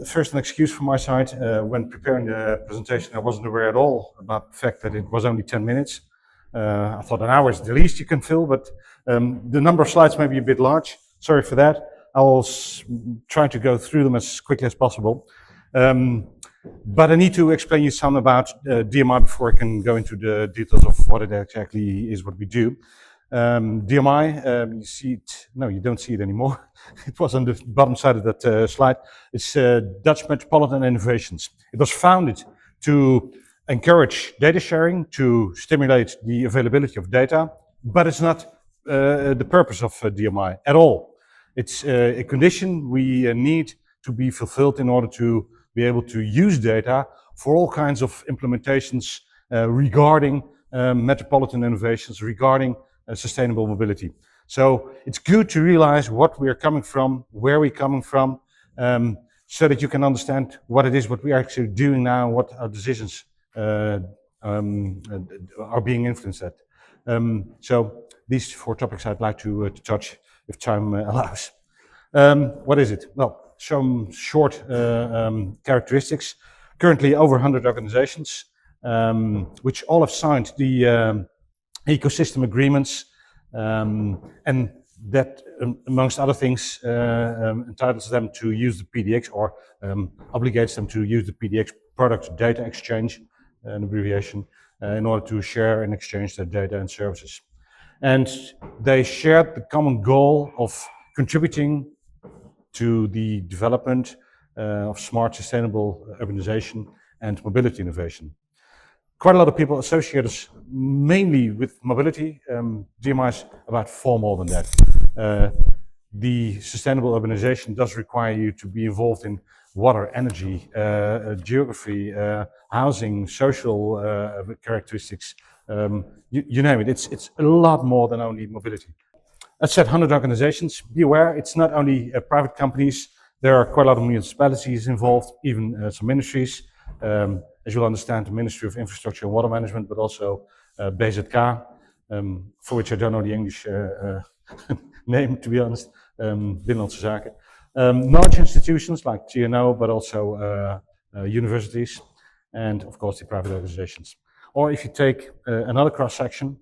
first an excuse from my side. When preparing the presentation, I wasn't aware at all about the fact that it was only 10 minutes. I thought an hour is the least you can fill, but the number of slides may be a bit large. Sorry for that. I will try to go through them as quickly as possible. But I need to explain you some about DMI before I can go into the details of what it exactly is, what we do. DMI, you see it, no, you don't see it anymore. It was on the bottom side of that slide. It's Dutch Metropolitan Innovations. It was founded to encourage data sharing, to stimulate the availability of data, but it's not the purpose of DMI at all. It's a condition we need to be fulfilled in order to be able to use data for all kinds of implementations regarding metropolitan innovations, regarding sustainable mobility. So it's good to realize what we are coming from, where we're coming from, so that you can understand what it is, what we are actually doing now, what our decisions are being influenced at. So these 4 topics I'd like to touch, if time allows. What is it? Well, some short characteristics. Currently over 100 organizations, which all have signed the ecosystem agreements, and that, amongst other things, entitles them to use the PDX, or obligates them to use the PDX product data exchange, an abbreviation, in order to share and exchange their data and services. And they shared the common goal of contributing to the development of smart, sustainable urbanization and mobility innovation. Quite a lot of people associate us mainly with mobility. DMI is about far more than that. The sustainable urbanization does require you to be involved in water, energy, geography, housing, social characteristics, you name it. It's a lot more than only mobility. As said, 100 organizations. Be aware, it's not only private companies. There are quite a lot of municipalities involved, even some ministries. As you'll understand, the Ministry of Infrastructure and Water Management, but also 𝐵ZK, for which I don't know the English name, to be honest, Binnenlandse Zaken. Knowledge institutions like TNO, but also universities, and of course the private organizations. Or if you take another cross-section,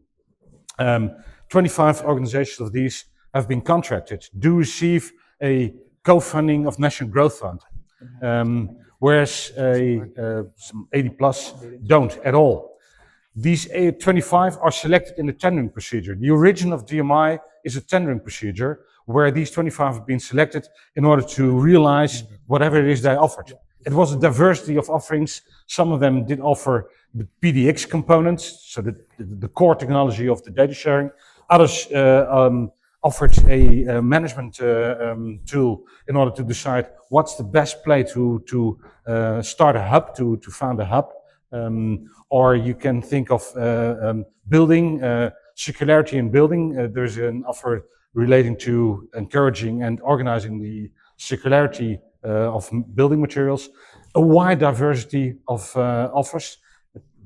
25 organizations of these have been contracted, do receive a co-funding of National Growth Fund, whereas some 80 plus don't at all. These 25 are selected in the tendering procedure. The origin of DMI is a tendering procedure where these 25 have been selected in order to realize whatever it is they offered. It was a diversity of offerings. Some of them did offer the PDX components, so the core technology of the data sharing. Others offered a management tool in order to decide what's the best place to start a hub, to found a hub. Or you can think of building, circularity in building. There's an offer relating to encouraging and organizing the circularity of building materials. A wide diversity of offers.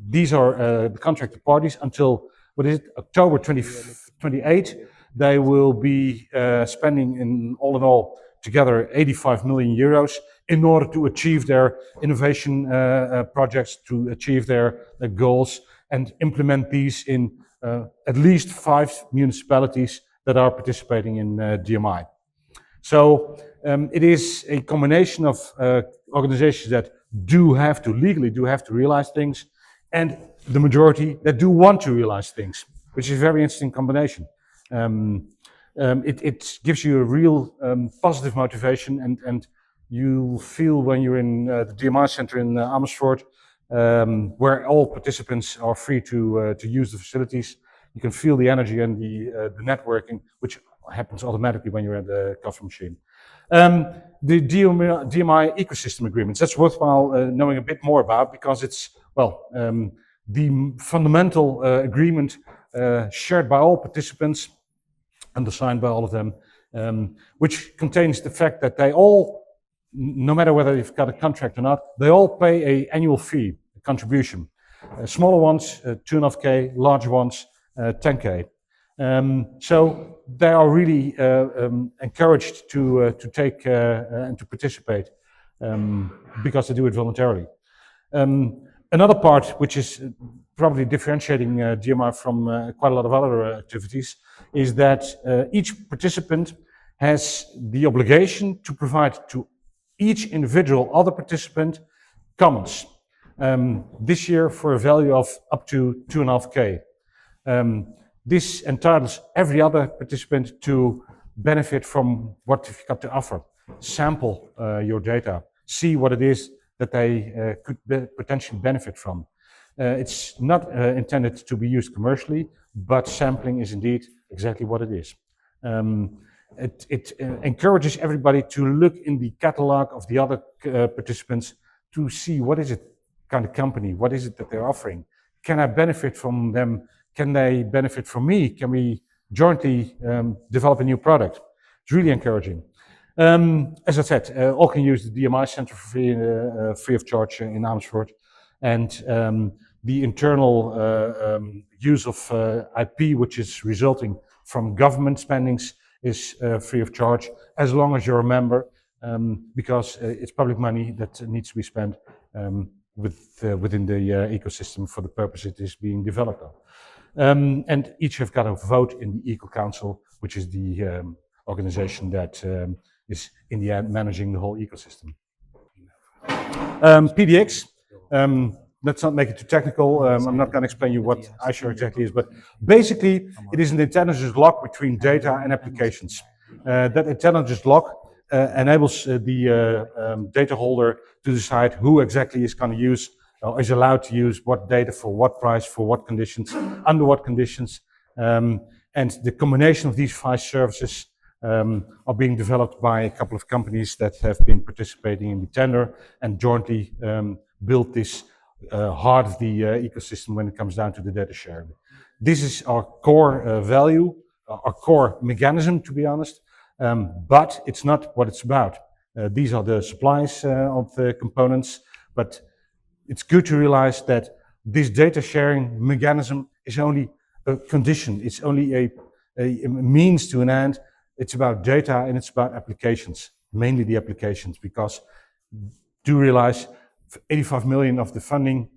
These are the contracted parties until, what is it, October 2028. They will be spending in all together 85 million euros in order to achieve their innovation projects, to achieve their goals, and implement these in at least 5 municipalities that are participating in DMI. So it is a combination of organizations that legally do have to realize things, and the majority that do want to realize things, which is a very interesting combination. It gives you a real positive motivation, and you feel when you're in the DMI Center in Amersfoort, where all participants are free to use the facilities. You can feel the energy and the networking, which happens automatically when you're at the coffee machine. The DMI ecosystem agreements, that's worthwhile knowing a bit more about, because it's, well, the fundamental agreement shared by all participants, undersigned by all of them, which contains the fact that they all, no matter whether you've got a contract or not, they all pay an annual fee, a contribution. Smaller ones, 2.5K, larger ones, 10K. So they are really encouraged to take and to participate. because they do it voluntarily. Another part, which is probably differentiating DMI from quite a lot of other activities, is that each participant has the obligation to provide to each individual other participant commons. This year for a value of up to 2.5K. This entitles every other participant to benefit from what you've got to offer. Sample your data, see what it is that they could potentially benefit from. It's not intended to be used commercially, but sampling is indeed exactly what it is. It encourages everybody to look in the catalog of the other participants to see what is it kind of company, what is it that they're offering. Can I benefit from them? Can they benefit from me? Can we jointly develop a new product? It's really encouraging. As I said, all can use the DMI Center for free of charge in Amersfoort, and the internal use of IP, which is resulting from government spendings, is free of charge as long as you're a member, because it's public money that needs to be spent within the ecosystem for the purpose it is being developed on. And each have got a vote in the Eco Council, which is the organization that is in the end managing the whole ecosystem. PDX, let's not make it too technical. I'm not going to explain you what iSHARE exactly is, but basically it is an intelligence lock between data and applications. That intelligence lock enables the data holder to decide who exactly is going to use or is allowed to use what data for what price, for what conditions, under what conditions. And the combination of these 5 services are being developed by a couple of companies that have been participating in the tender and jointly built this heart of the ecosystem when it comes down to the data sharing. This is our core value, our core mechanism, to be honest, but it's not what it's about. These are the supplies of the components, but it's good to realize that this data sharing mechanism is only a condition, it's only a means to an end. It's about data and it's about applications, mainly the applications, because do realize 85 million of the funding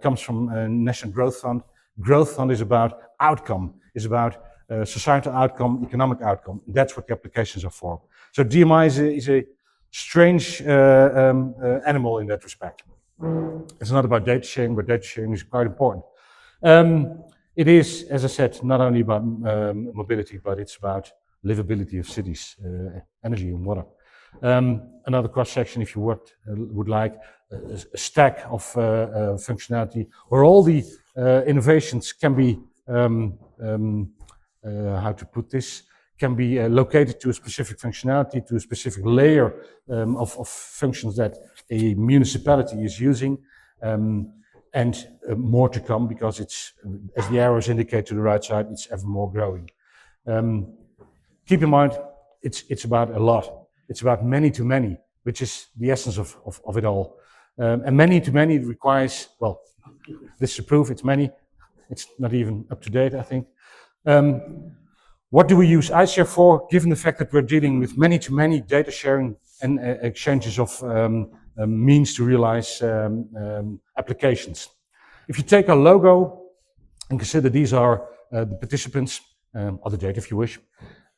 comes from National Growth Fund. Growth Fund is about outcome, is about societal outcome, economic outcome. That's what the applications are for. So DMI is a strange animal in that respect. It's not about data sharing, but data sharing is quite important. It is, as I said, not only about mobility, but it's about livability of cities, energy and water. Another cross-section, if you would like, a stack of functionality, where all the innovations can be, how to put this, can be located to a specific functionality, to a specific layer of functions that a municipality is using, and more to come, because it's, as the arrows indicate to the right side, it's ever more growing. Keep in mind, it's about a lot. It's about many to many, which is the essence of it all. And many to many requires, well, this is a proof it's many. It's not even up to date, I think. What do we use iSHARE for, given the fact that we're dealing with many to many data sharing and exchanges of means to realize applications? If you take our logo and consider these are the participants, or the data if you wish,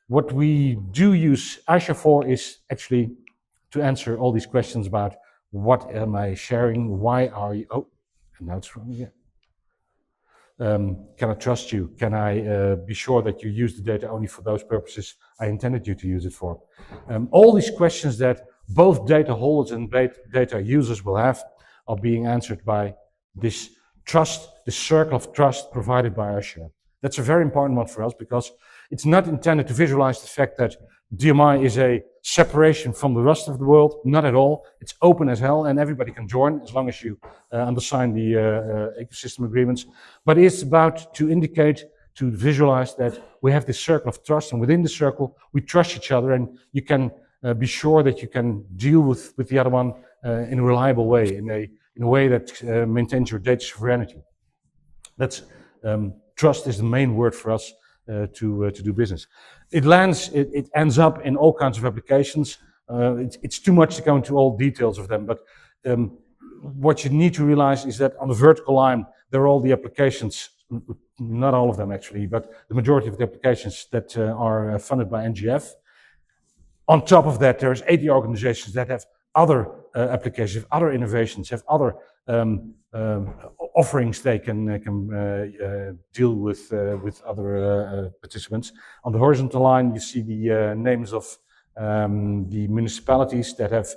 what we do use iSHARE for is actually to answer all these questions about what am I sharing, why are you, oh, and now it's wrong again. Can I trust you? Can I be sure that you use the data only for those purposes I intended you to use it for? All these questions that both data holders and data users will have are being answered by this trust, this circle of trust provided by iSHARE. That's a very important one for us, because it's not intended to visualize the fact that DMI is a separation from the rest of the world, not at all. It's open as hell and everybody can join as long as you undersign the ecosystem agreements. But it's about to indicate, to visualize that we have this circle of trust, and within the circle we trust each other, and you can be sure that you can deal with the other one in a reliable way, in a way that maintains your data sovereignty. That's trust is the main word for us to do business. It ends up in all kinds of applications. It's too much to go into all details of them, but what you need to realize is that on the vertical line, there are all the applications, not all of them actually, but the majority of the applications that are funded by NGF. On top of that, there's 80 organizations that have other applications, other innovations, have other offerings they can deal with other participants. On the horizontal line, you see the names of the municipalities that have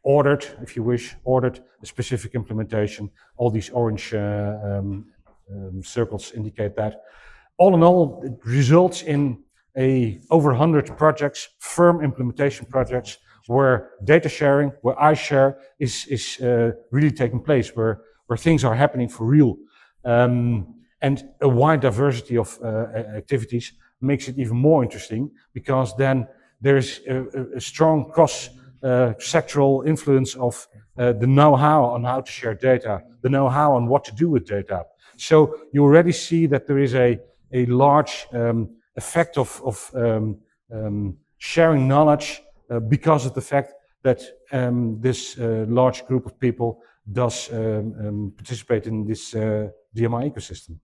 ordered, if you wish, ordered a specific implementation. All these orange circles indicate that. All in all, it results in over 100 projects, firm implementation projects, where data sharing, where iSHARE is really taking place, where things are happening for real. And a wide diversity of activities makes it even more interesting, because then there is a strong cross-sectoral influence of the know-how on how to share data, the know-how on what to do with data. So you already see that there is a large effect of sharing knowledge because of the fact that this large group of people does participate in this DMI ecosystem.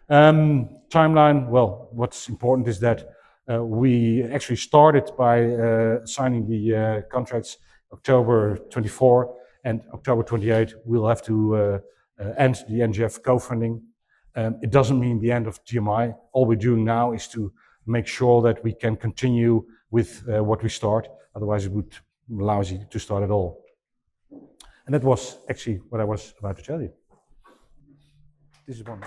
Timeline, well, what's important is that we actually started by signing the contracts October 24, and October 28 we'll have to end the NGF co-funding. It doesn't mean the end of DMI. All we're doing now is to make sure that we can continue with what we start. Otherwise, it would be lousy to start at all. And that was actually what I was about to tell you. This is one.